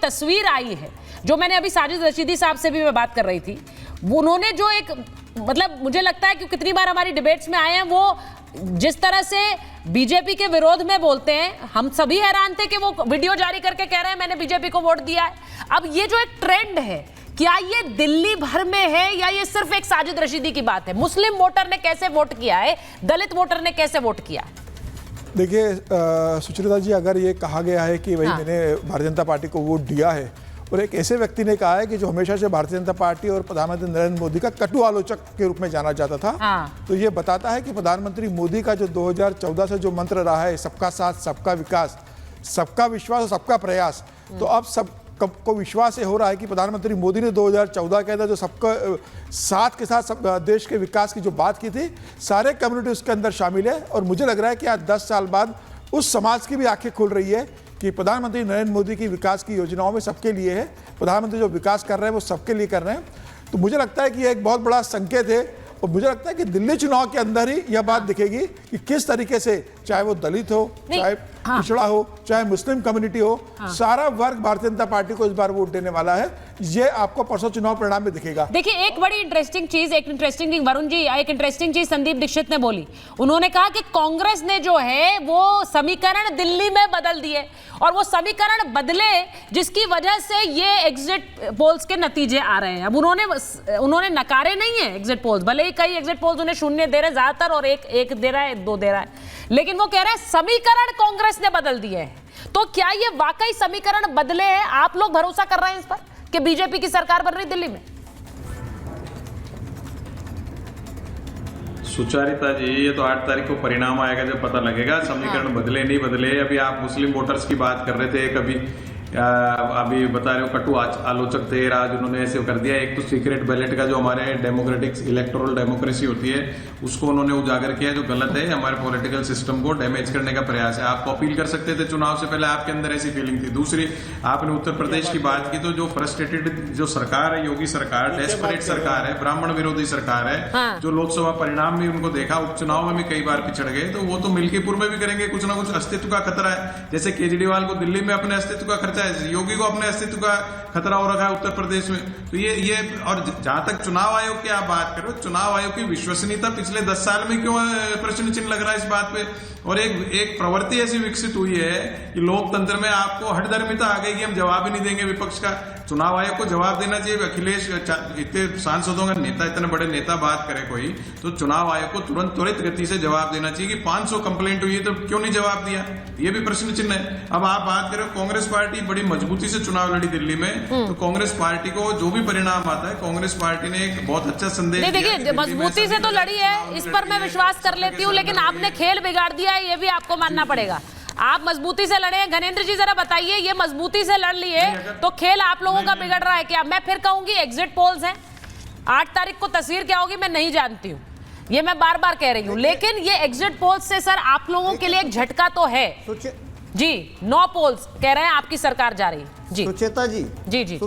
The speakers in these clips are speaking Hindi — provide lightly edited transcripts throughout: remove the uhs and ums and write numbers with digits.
तस्वीर आई है, जो मैंने अभी साजिद रशीदी साहब से भी मैं बात कर रही थी, उन्होंने जो एक मतलब मुझे लगता है कि कितनी बार हमारी डिबेट्स में आए हैं, वो जिस तरह से बीजेपी के विरोध में बोलते हैं, हम सभी हैरान थे कि वो वीडियो जारी करके कह रहे हैं मैंने बीजेपी को वोट दिया है। अब ये जो एक ट्रेंड है, क्या ये दिल्ली भर में है या ये सिर्फ एक साजिद रशीदी की बात है? मुस्लिम वोटर ने कैसे वोट किया है, दलित वोटर ने कैसे वोट किया? देखिए सुचरिता जी, अगर ये कहा गया है कि भाई मैंने भारतीय जनता पार्टी को वोट दिया है, और एक ऐसे व्यक्ति ने कहा है कि जो हमेशा से भारतीय जनता पार्टी और प्रधानमंत्री नरेंद्र मोदी का कटु आलोचक के रूप में जाना जाता था, तो ये बताता है कि प्रधानमंत्री मोदी का जो 2014 से जो मंत्र रहा है, सबका साथ, सबका विकास, सबका विश्वास और सबका प्रयास, तो अब सब को विश्वास ये हो रहा है कि प्रधानमंत्री मोदी ने 2014 के अंदर जो सबका साथ के साथ सब देश के विकास की जो बात की थी, सारे कम्युनिटी उसके अंदर शामिल है। और मुझे लग रहा है कि आज 10 साल बाद उस समाज की भी आंखें खुल रही है कि प्रधानमंत्री नरेंद्र मोदी की विकास की योजनाओं में सबके लिए है। प्रधानमंत्री जो विकास कर रहे हैं वो सबके लिए कर रहे हैं। तो मुझे लगता है कि यह एक बहुत बड़ा संकेत है, और मुझे लगता है कि दिल्ली चुनाव के अंदर ही यह बात दिखेगी कि किस तरीके से, चाहे वो दलित हो, चाहे पिछड़ा हो, चाहे मुस्लिम कम्युनिटी हो, सारा वर्ग भारतीय जनता पार्टी को इस बार वोट देने वाला है। ये आपको परसों चुनाव परिणाम में दिखेगा। देखिए एक बड़ी इंटरेस्टिंग चीज, वरुण जी, एक इंटरेस्टिंग चीज संदीप दीक्षित ने बोली। उन्होंने कहा कि कांग्रेस ने जो है वो समीकरण दिल्ली में बदल दिए, और वो समीकरण बदले जिसकी वजह से ये एग्जिट पोल्स के नतीजे आ रहे हैं। अब उन्होंने नकारे नहीं है एग्जिट पोल्स, भले ही कई एग्जिट पोल्स उन्हें 0 दे रहे ज्यादातर, और एक दे रहा है, 2 दे रहा है, लेकिन वो कह रहे हैं समीकरण कांग्रेस ने बदल दिए हैं। तो क्या ये वाकई समीकरण बदले हैं? आप लोग भरोसा कर रहे हैं इस पर कि बीजेपी की सरकार बन रही दिल्ली में? सुचारिता जी, ये तो 8 तारीख को परिणाम आएगा, जब पता लगेगा समीकरण बदले नहीं बदले। अभी आप मुस्लिम वोटर्स की बात कर रहे थे, कभी अभी बता रहे हो कटु आलोचक थे, आज उन्होंने ऐसे कर दिया। एक तो सीक्रेट बैलेट का जो हमारे डेमोक्रेटिक इलेक्टोरल डेमोक्रेसी होती है, उसको उन्होंने उजागर किया, जो गलत है, हमारे पॉलिटिकल सिस्टम को डैमेज करने का प्रयास है। आपको अपील कर सकते थे चुनाव से पहले, आपके अंदर ऐसी फीलिंग थी। दूसरी, आपने उत्तर प्रदेश की बात की, तो जो फ्रस्ट्रेटेड जो सरकार है, योगी सरकार, डेस्परेट सरकार है, ब्राह्मण विरोधी सरकार है, जो लोकसभा परिणाम में उनको देखा, उपचुनाव में भी कई बार पिछड़ गए, तो वो तो मिल्कीपुर में भी करेंगे। कुछ ना कुछ अस्तित्व का खतरा है। जैसे केजरीवाल को दिल्ली में अपने अस्तित्व का खर्चा है, योगी को अपने अस्तित्व का खतरा हो रखा है उत्तर प्रदेश में। तो ये और जहां तक चुनाव आयोग की आप बात करो, चुनाव आयोग की विश्वसनीयता पिछले 10 साल में क्यों प्रश्न चिन्ह लग रहा है इस बात पे? और एक प्रवृत्ति ऐसी विकसित हुई है कि लोकतंत्र में आपको हठधर्मिता आ गई कि हम जवाब ही नहीं देंगे विपक्ष का। चुनाव आयोग को जवाब देना चाहिए। अखिलेश इतने सांसदों का नेता, इतने बड़े नेता बात करे कोई, तो चुनाव आयोग को तुरंत त्वरित गति से जवाब देना चाहिए कि 500 कंप्लेंट हुई है तो क्यों नहीं जवाब दिया? ये भी प्रश्न चिन्ह है। अब आप बात करें, कांग्रेस पार्टी बड़ी मजबूती से चुनाव लड़ी दिल्ली में, तो कांग्रेस पार्टी को जो भी परिणाम आता है, कांग्रेस पार्टी ने एक बहुत अच्छा संदेश दिया। देखिए मजबूती से तो लड़ी है, इस पर मैं विश्वास कर लेती हूँ, लेकिन आपने खेल बिगाड़ दिया है, ये भी आपको मानना पड़ेगा। आप मजबूती से लड़े हैं। घनेंद्र जी जरा बताइए, ये मजबूती से लड़ लिए तो खेल आप लोगों का बिगड़ रहा है क्या? मैं फिर कहूंगी एग्जिट पोल्स हैं, 8 तारीख को तस्वीर क्या होगी मैं नहीं जानती हूँ, ये मैं बार बार कह रही हूँ, लेकिन ये एग्जिट पोल्स से सर आप लोगों के लिए एक झटका तो है जी। 9 पोल्स कह रहे हैं आपकी सरकार जा रही है जी। सुचेता जी, जी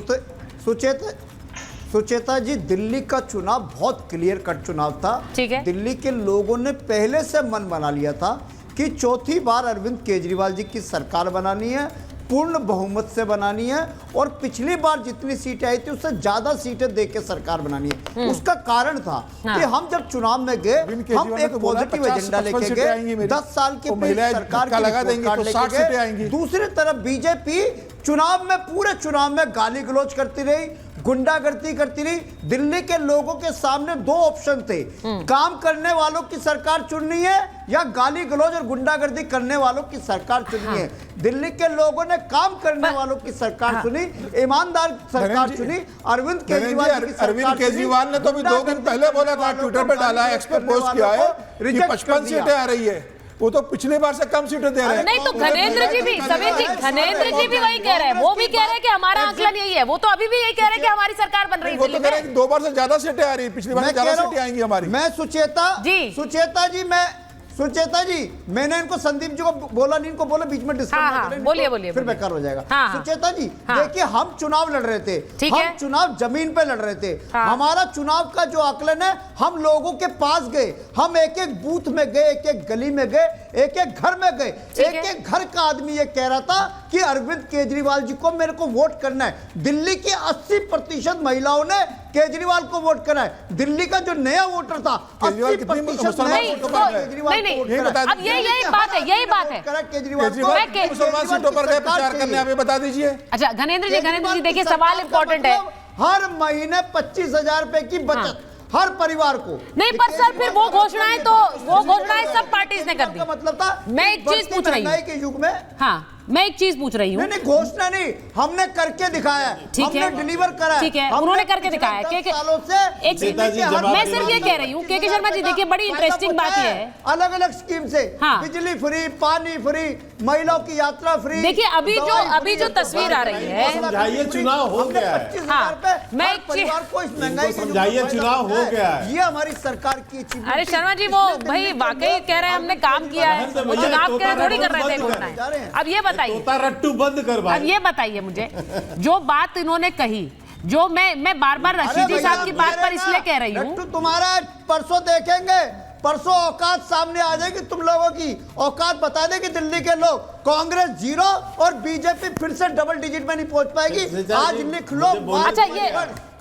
सुचेता जी, दिल्ली का चुनाव बहुत क्लियर कट चुनाव था। ठीक है, दिल्ली के लोगों ने पहले से मन बना लिया था कि चौथी बार अरविंद केजरीवाल जी की सरकार बनानी है, पूर्ण बहुमत से बनानी है, और पिछली बार जितनी सीटें आई थी उससे ज्यादा सीटें देकर सरकार बनानी है। उसका कारण था कि हम जब चुनाव में गए, हम एक पॉजिटिव एजेंडा लेके गए, 10 साल की सरकार की। दूसरी तरफ बीजेपी चुनाव में, पूरे चुनाव में गाली गलौज करती रही, गुंडागर्दी करती रही। दिल्ली के लोगों के सामने 2 ऑप्शन थे, काम करने वालों की सरकार चुननी है या गाली गलौज और गुंडागर्दी करने वालों की सरकार चुननी है। दिल्ली के लोगों ने काम करने वालों की सरकार चुनी, ईमानदार सरकार चुनी। अरविंद केजरीवाल ने तो अभी 2 दिन पहले बोला था, ट्विटर पे डाला है, एक्स पे पोस्ट किया है कि 55 सीटें आ रही है, वो तो पिछले बार से कम सीटें दे रहे हैं। नहीं तो घनेंद्र जी भी, समीर जी, घनेंद्र जी भी वही कह रहे हैं, वो भी कह रहे हैं कि हमारा आंकलन यही है, वो तो अभी भी यही कह रहे हैं कि हमारी सरकार बन रही है। वो तो कह रहे हैं 2 बार से ज्यादा सीटें आ रही है, पिछली बार से ज्यादा सीटें आएंगी हमारी। मैं सुचेता जी, मैंने इनको संदीप जी को बोला नहीं, इनको बोला बीच में डिस्टर्ब बोलिए फिर बेकार हो जाएगा। सुचेता जी, हाँ। देखिए हम चुनाव लड़ रहे थे, हम चुनाव जमीन पे लड़ रहे थे। हमारा चुनाव का जो आकलन है, हम लोगों के पास गए, हम एक एक बूथ में गए, एक एक गली में गए, एक एक घर में गए, एक एक घर का आदमी ये कह रहा था कि अरविंद केजरीवाल जी को मेरे को वोट करना है। दिल्ली की 80% महिलाओं ने केजरीवाल को वोट करा है। दिल्ली का जो नया वोटर था, केजरीवाल कितनी 80% मुसलमान नए वोटों वोटर पर गए? केजरीवाल नहीं, को वोट नहीं, करा बता है। दीजिए। यही बात है, यही बात है। केजरीवाल केजरीवाल मैं- मुसलमान सीटों पर गए प्रचार करने, आप ये बता दीजिए। अच्छा घनेंद्र जी देखिए सवाल इंपॉर्टेंट है। हर महीने 25,000 रुपए की बचत हर परिवार को। नहीं पर सर फिर वो घोषणाएं सब पार्टीज ने कर दी। मतलब था मैं एक चीज पूछ रही हूँ महंगाई के युग में। हाँ मैं एक चीज पूछ रही हूँ। नहीं घोषणा नहीं, हमने करके दिखाया है, ठीक है, हमने डिलीवर करा है, ठीक है, हमने उन्होंने करके पिछले दिखाया है। 10 के सालों से एक मैं सिर्फ ये कह रही हूँ के शर्मा जी देखिए बड़ी इंटरेस्टिंग बात ये है, अलग अलग स्कीम से हाँ। बिजली फ्री, पानी फ्री, महिलाओं की यात्रा फ्री। देखिए अभी जो तस्वीर आ रही है, समझाइए चुनाव हो गया है। 25,000 रुपए मैं हर एक परिवार को इस महंगाई के युग में समझाइए, फायदा चुनाव मिलता हो गया है। ये हमारी सरकार की achievement अरे थी। शर्मा जी वो पिछले भाई दिन में वाकई लोग कह रहे हैं हमने काम किया है, भैया, वो चुनाव के लिए थोड़ी कर रहे थे बंद कर घोषणाएं। जा रहे हैं। अब ये बताइए, तोता रट्टू बंद कर अब भाई। ये बताइए मुझे जो बात इन्होंने कही, जो मैं बार बार अरे रशीदी भैया, साहब की बात मेरे पर इसलिए ना, कह रही हूँ। लट्टू तुम्हारा परसों देखेंगे, परसों औकात सामने आ जाएगी तुम लोगों की। औकात बता देगी दिल्ली के लोग, कांग्रेस 0 और बीजेपी फिर से डबल डिजिट में नहीं पहुंच पाएगी। आज लिख लो। अच्छा ये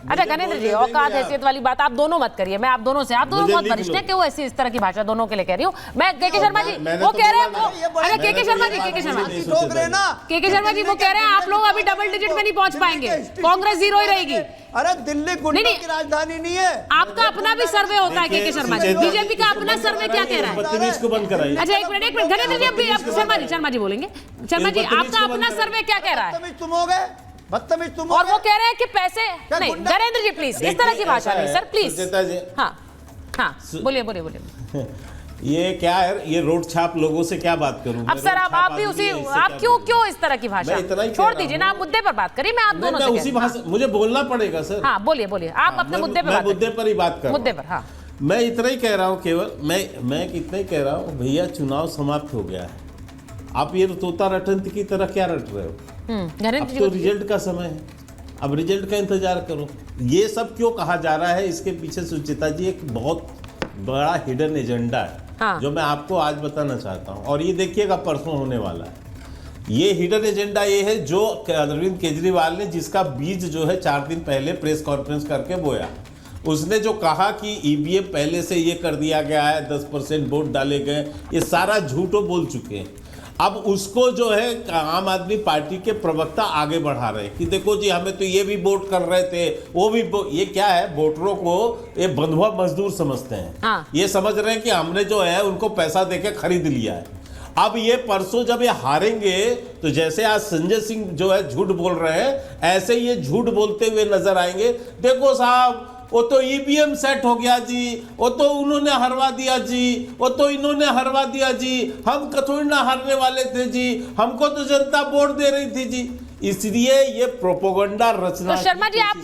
अच्छा घनेंद्र जी औकात हैसियत वाली बात आप दोनों मत करिए, मैं आप दोनों बहुत वरिष्ठ हैं कि वो ऐसी इस तरह की भाषा दोनों के लिए कह रही हूँ मैं। के शर्मा जी वो कह रहे हैं अरे के शर्मा जी ठोक रहे ना। के शर्मा जी वो कह रहे हैं आप लोग अभी डबल डिजिट में नहीं पहुंच पाएंगे, कांग्रेस 0 ही रहेगी। अरे दिल्ली गुंडों की राजधानी नहीं है। आपका अपना भी सर्वे होता है के शर्मा जी, बीजेपी का अपना सर्वे क्या कह रहा है? बदतमीज को बंद कराइए। अच्छा एक मिनट घनेंद्र जी अब शर्मा जी बोलेंगे। शर्मा जी आपका अपना सर्वे क्या कह रहा है? बदतमीज तुम हो गए, बदतमीज तुम और हो वो गए। कह रहे हैं कि पैसे नहीं। गुंडा- नरेंद्र जी प्लीज इस तरह की भाषा नहीं सर प्लीज। सुचेता जी, हाँ हाँ बोलिए। ये क्या है, ये रोड छाप लोगों से क्या बात करूं? अब सर आप भी उसी आप क्यों इस तरह की भाषा मैं इतना ही कह छोड़ रहा दीजिए हूं। ना, आप मुद्दे पर बात करिए। मैं आप दोनों मैं से उसी कह रही भाषा मुझे बोलना पड़ेगा सर। हूं। हाँ बोलिए आप अपने मुद्दे पर मैं बात मुद्दे करिए। पर ही बात कर रहा हूं। मुद्दे पर हाँ मैं इतना ही कह रहा हूँ, केवल मैं इतना ही कह रहा हूँ भैया, चुनाव समाप्त हो गया है। आप ये तोता रटंत की तरह क्या रट रहे हो? घनेंद्र अब जी तो रिजल्ट का समय है, अब रिजल्ट का इंतजार करो। ये सब क्यों कहा जा रहा है, इसके पीछे सुचिता जी एक बहुत बड़ा हिडन एजेंडा है, हाँ। जो मैं आपको आज बताना चाहता हूँ। और ये देखिएगा परसों होने वाला है। ये हिडन एजेंडा ये है जो अरविंद केजरीवाल ने, जिसका बीज जो है 4 दिन पहले प्रेस कॉन्फ्रेंस करके बोया। उसने जो कहा कि ईवीएम पहले से ये कर दिया गया है, 10% वोट डाले गए, ये सारा झूठो बोल चुके हैं। अब उसको जो है आम आदमी पार्टी के प्रवक्ता आगे बढ़ा रहे हैं कि देखो जी हमें तो ये भी वोट कर रहे थे, वो भी ये क्या है, वोटरों को ये बंधुआ मजदूर समझते हैं। हाँ। ये समझ रहे हैं कि हमने जो है उनको पैसा देके खरीद लिया है। अब ये परसों जब ये हारेंगे तो जैसे आज संजय सिंह जो है झूठ बोल रहे हैं, ऐसे ये झूठ बोलते हुए नजर आएंगे। देखो साहब वो तो ईवीएम सेट हो गया जी, वो तो उन्होंने हरवा दिया जी, वो तो इन्होंने हरवा दिया जी, हम थोड़ी ना हारने वाले थे जी, हमको तो जनता वोट दे रही थी जी। इसलिए ये प्रोपोगंडा रचना तो शर्मा जी आप